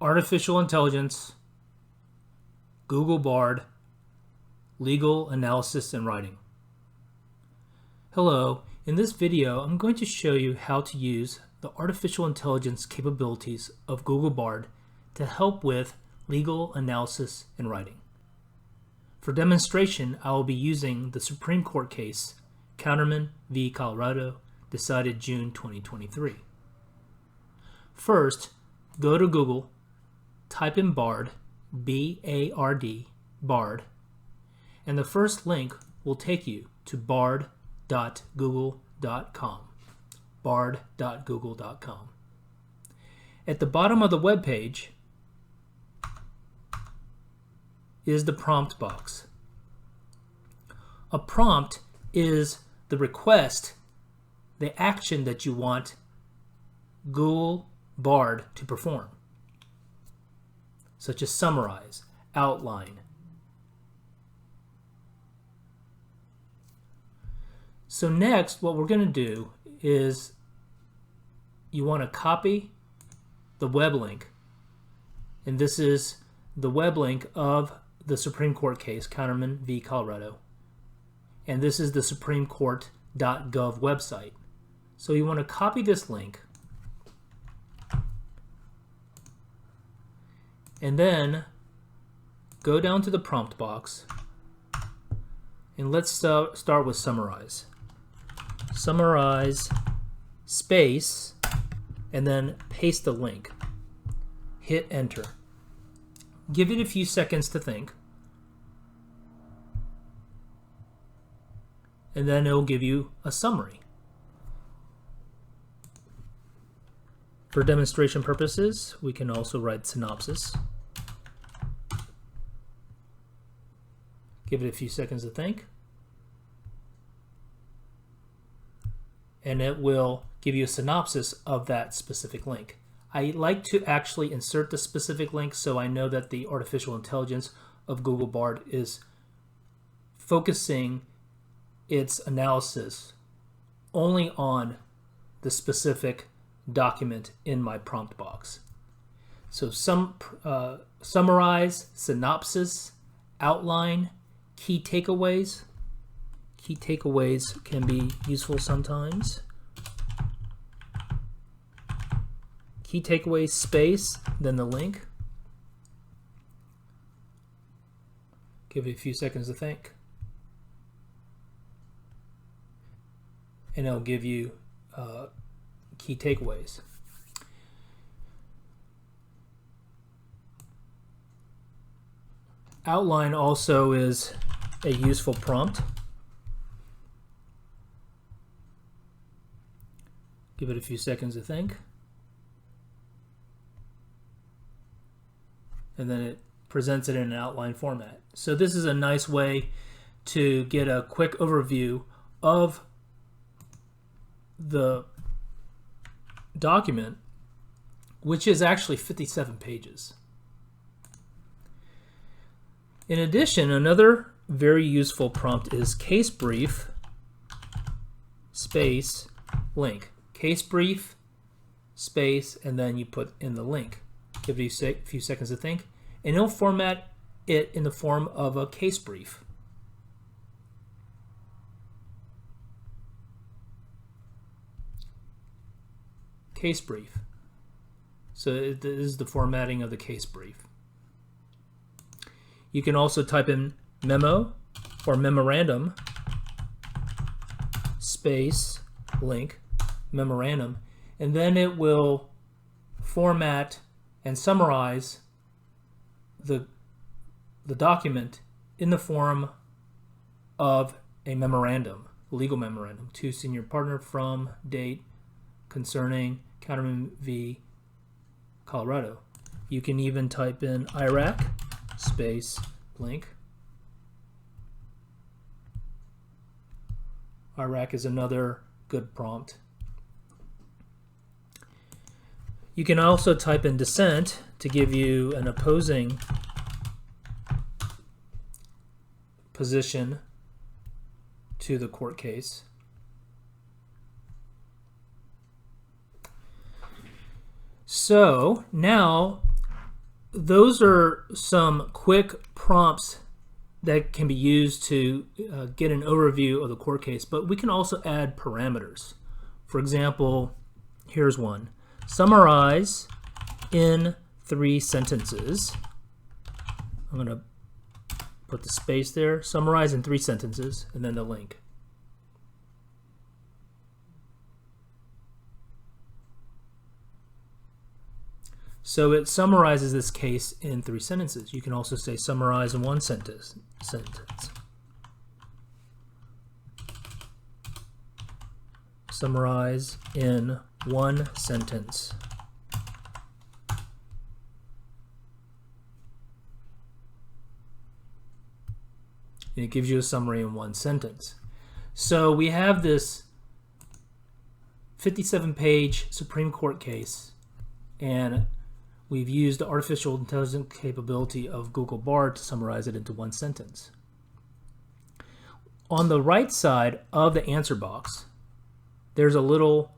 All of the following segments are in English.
Artificial Intelligence, Google Bard, Legal Analysis and Writing. Hello, in this video I'm going to show you how to use the artificial intelligence capabilities of Google Bard to help with legal analysis and writing. For demonstration, I will be using the Supreme Court case Counterman v. Colorado, decided June 2023. First, go to Google, type in Bard, B-A-R-D, Bard, and the first link will take you to bard.google.com. bard.google.com. At the bottom of the web page is the prompt box. A prompt is the request, the action that you want Google Bard to perform, such as summarize, outline. So next, what we're going to do is you want to copy the web link, and this is the web link of the Supreme Court case, Counterman v. Colorado, and this is the Supreme Court.gov website. So you want to copy this link, and then go down to the prompt box, and let's start with summarize. Summarize space and then paste the link. Hit enter. Give it a few seconds to think, and then it will give you a summary. For demonstration purposes, we can also write synopsis. Give it a few seconds to think, and it will give you a synopsis of that specific link. I like to actually insert the specific link so I know that the artificial intelligence of Google Bard is focusing its analysis only on the specific document in my prompt box. So summarize, synopsis, outline, key takeaways. Key takeaways can be useful sometimes. Key takeaways, space, then the link. Give it a few seconds to think, and it'll give you key takeaways. Outline also is a useful prompt. Give it a few seconds to think, and then it presents it in an outline format. So this is a nice way to get a quick overview of the document, which is actually 57 pages. In addition, another very useful prompt is case brief space link. Case brief space, and then you put in the link. Give it a few seconds to think, and it'll format it in the form of a case brief. Case brief. So this is the formatting of the case brief. You can also type in memo or memorandum space link memorandum, and then it will format and summarize the document in the form of a memorandum, legal memorandum, to senior partner from date concerning Counterman v. Colorado. You can even type in Iraq space link. Iraq is another good prompt. You can also type in dissent to give you an opposing position to the court case. So now those are some quick prompts that can be used to get an overview of the court case, but we can also add parameters. For example, here's one. Summarize in 3 sentences. I'm going to put the space there. Summarize in 3 sentences, and then the link. So it summarizes this case in 3 sentences. You can also say summarize in 1 sentence. Summarize in 1 sentence. And it gives you a summary in 1 sentence. So we have this 57-page Supreme Court case, and we've used the artificial intelligence capability of Google Bard to summarize it into 1 sentence. On the right side of the answer box, there's a little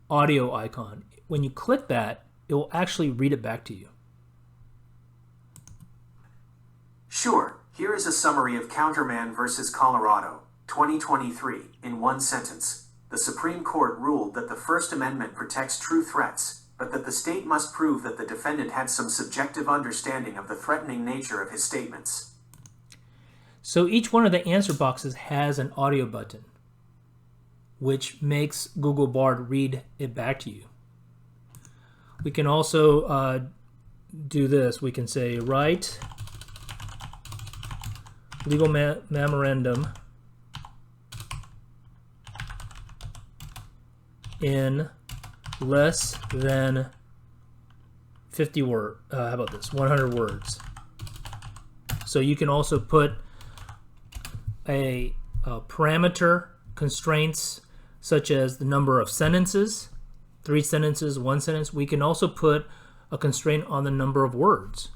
audio icon. When you click that, it will actually read it back to you. Sure. Here is a summary of Counterman versus Colorado, 2023, in 1 sentence. The Supreme Court ruled that the First Amendment protects true threats, but that the state must prove that the defendant had some subjective understanding of the threatening nature of his statements. So each one of the answer boxes has an audio button, which makes Google Bard read it back to you. We can also do this. We can say, write legal memorandum in less than 50 words. How about this? 100 words. So you can also put a parameter constraints such as the number of sentences, 3 sentences, 1 sentence. We can also put a constraint on the number of words.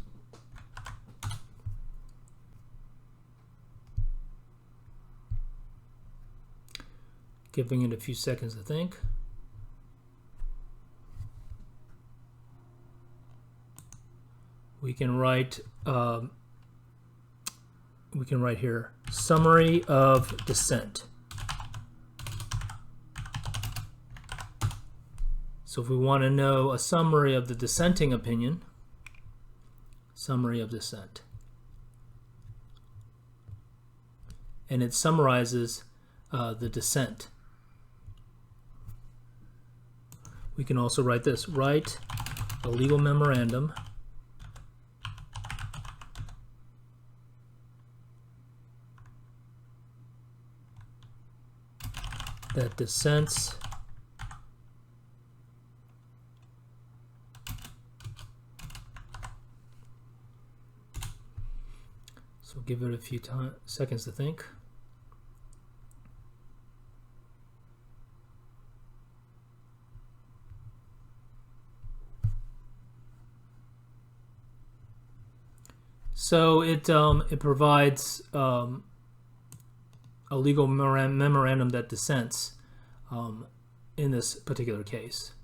Giving it a few seconds to think. We can write here, summary of dissent. So if we want to know a summary of the dissenting opinion, summary of dissent. And it summarizes the dissent. We can also write this, write a legal memorandum that dissents so give it a few seconds to think. So it provides a legal memorandum that dissents in this particular case.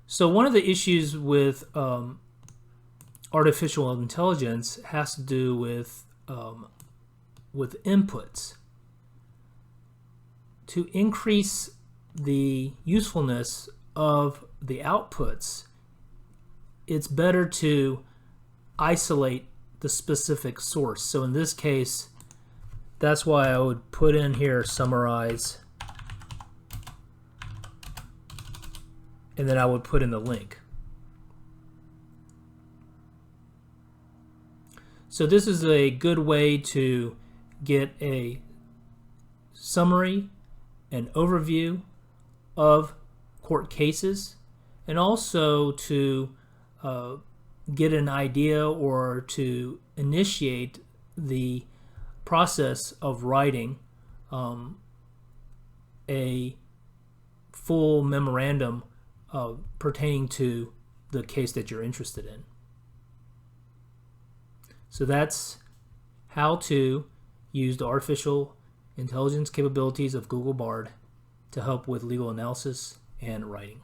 So one of the issues with artificial intelligence has to do with inputs. To increase the usefulness of the outputs, it's better to isolate the specific source. So in this case, that's why I would put in here summarize, and then I would put in the link. So this is a good way to get a summary, an overview of court cases, and also to get an idea or to initiate the process of writing a full memorandum pertaining to the case that you're interested in. So that's how to use the artificial intelligence capabilities of Google Bard to help with legal analysis and writing.